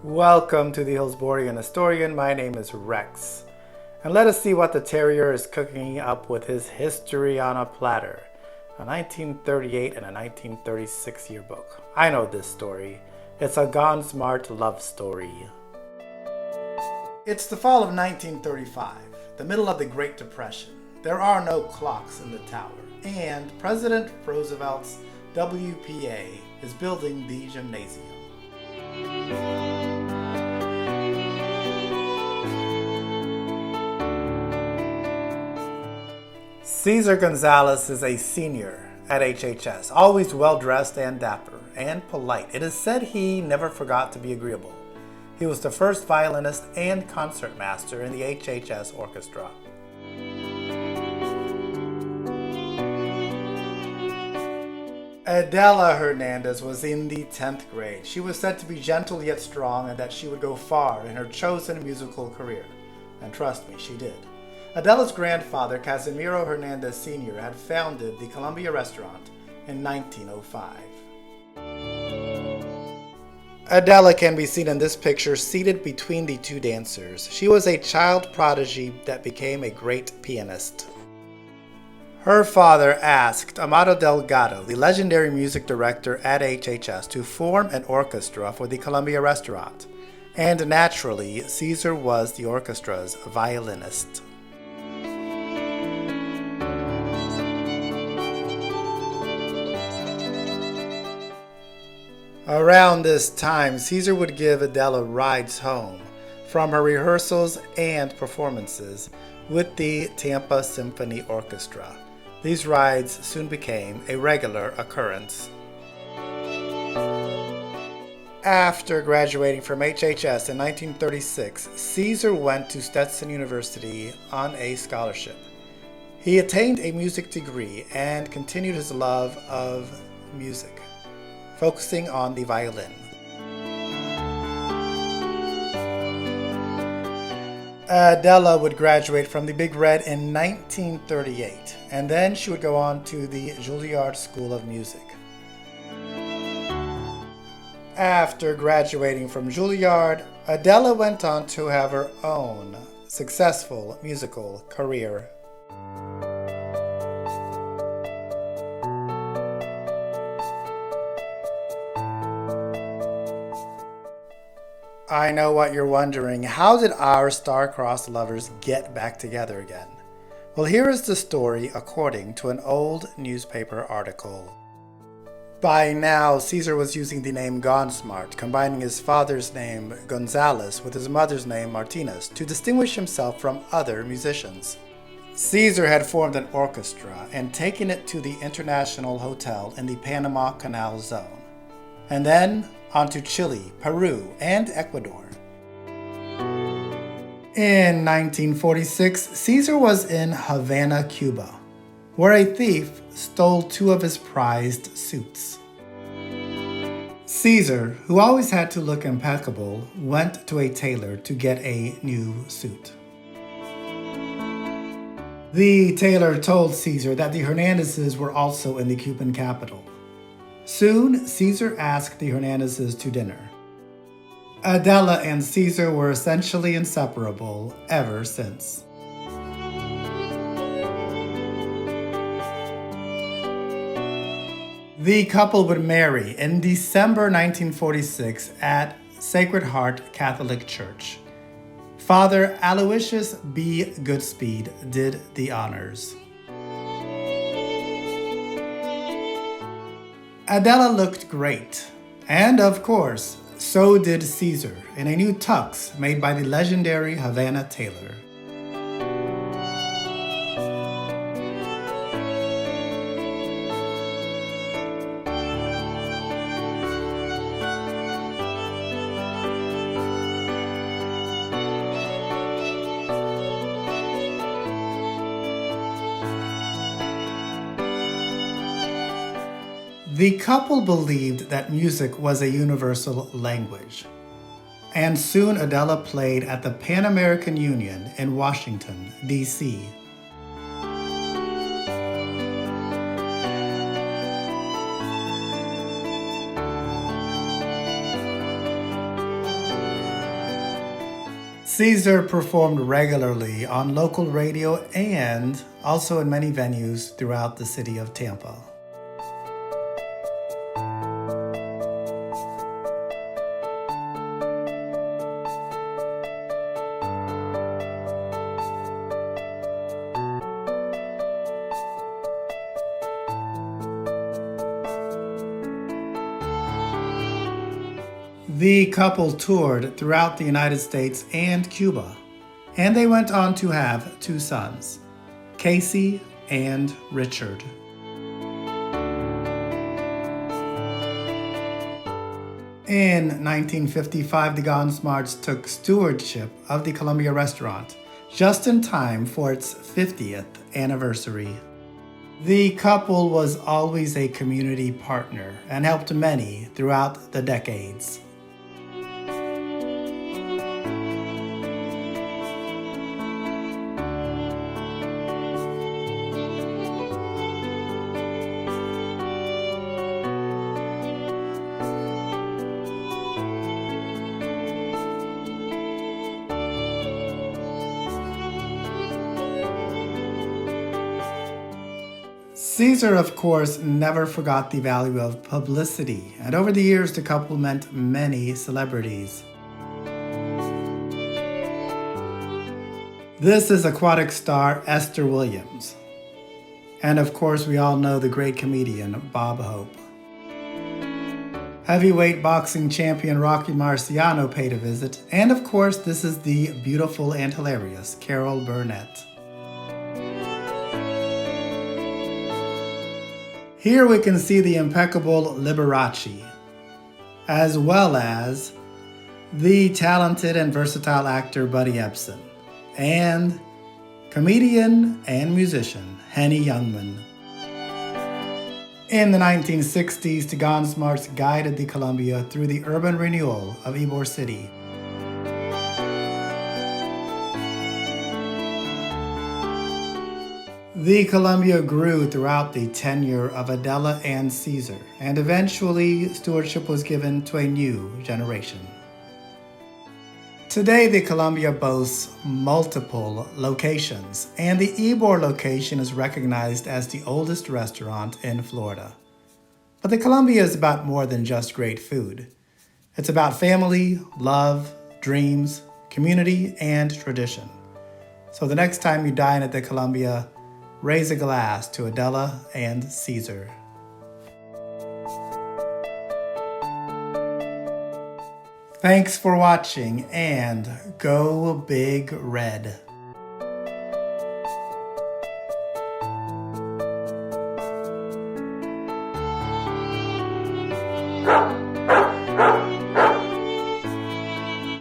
Welcome to the Hillsborian Historian. My name is Rex. And let us see what the terrier is cooking up with his History on a Platter, a 1938 and a 1936 yearbook. I know this story. It's a Gone Smart love story. It's the fall of 1935, the middle of the Great Depression. There are no clocks in the tower, and President Roosevelt's WPA is building the gymnasium. Cesar Gonzalez is a senior at HHS, always well-dressed and dapper and polite. It is said he never forgot to be agreeable. He was the first violinist and concertmaster in the HHS orchestra. Adela Hernandez was in the 10th grade. She was said to be gentle yet strong and that she would go far in her chosen musical career. And trust me, she did. Adela's grandfather, Casimiro Hernandez Sr., had founded the Columbia Restaurant in 1905. Adela can be seen in this picture seated between the two dancers. She was a child prodigy that became a great pianist. Her father asked Amado Delgado, the legendary music director at HHS, to form an orchestra for the Columbia Restaurant. And naturally, Cesar was the orchestra's violinist. Around this time, Cesar would give Adela rides home from her rehearsals and performances with the Tampa Symphony Orchestra. These rides soon became a regular occurrence. After graduating from HHS in 1936, Cesar went to Stetson University on a scholarship. He attained a music degree and continued his love of music, focusing on the violin. Adela would graduate from the Big Red in 1938, and then she would go on to the Juilliard School of Music. After graduating from Juilliard, Adela went on to have her own successful musical career. I know what you're wondering. How did our star-crossed lovers get back together again? Well, here is the story according to an old newspaper article. By now, Cesar was using the name Gone Smart, combining his father's name Gonzalez with his mother's name Martinez to distinguish himself from other musicians. Cesar had formed an orchestra and taken it to the International Hotel in the Panama Canal Zone, and then on to Chile, Peru, and Ecuador. In 1946, Cesar was in Havana, Cuba, where a thief stole two of his prized suits. Cesar, who always had to look impeccable, went to a tailor to get a new suit. The tailor told Cesar that the Hernandezes were also in the Cuban capital. Soon, Cesar asked the Hernandezes to dinner. Adela and Cesar were essentially inseparable ever since. The couple would marry in December 1946 at Sacred Heart Catholic Church. Father Aloysius B. Goodspeed did the honors. Adela looked great, and of course, so did Cesar in a new tux made by the legendary Havana tailor. The couple believed that music was a universal language, and soon Adela played at the Pan American Union in Washington, D.C. Caesar performed regularly on local radio and also in many venues throughout the city of Tampa. The couple toured throughout the United States and Cuba, and they went on to have two sons, Casey and Richard. In 1955, the Gonsmarts took stewardship of the Columbia restaurant, just in time for its 50th anniversary. The couple was always a community partner and helped many throughout the decades. Caesar, of course, never forgot the value of publicity, and over the years the couple met many celebrities. This is aquatic star Esther Williams. And of course, we all know the great comedian Bob Hope. Heavyweight boxing champion Rocky Marciano paid a visit, and of course, this is the beautiful and hilarious Carol Burnett. Here we can see the impeccable Liberace, as well as the talented and versatile actor Buddy Ebsen, and comedian and musician Henny Youngman. In the 1960s, the Gonsmarts guided the Columbia through the urban renewal of Ybor City. The Columbia grew throughout the tenure of Adela and Caesar, and eventually stewardship was given to a new generation. Today, the Columbia boasts multiple locations, and the Ybor location is recognized as the oldest restaurant in Florida. But the Columbia is about more than just great food. It's about family, love, dreams, community, and tradition. So the next time you dine at the Columbia, raise a glass to Adela and Caesar. Thanks for watching, and go Big Red.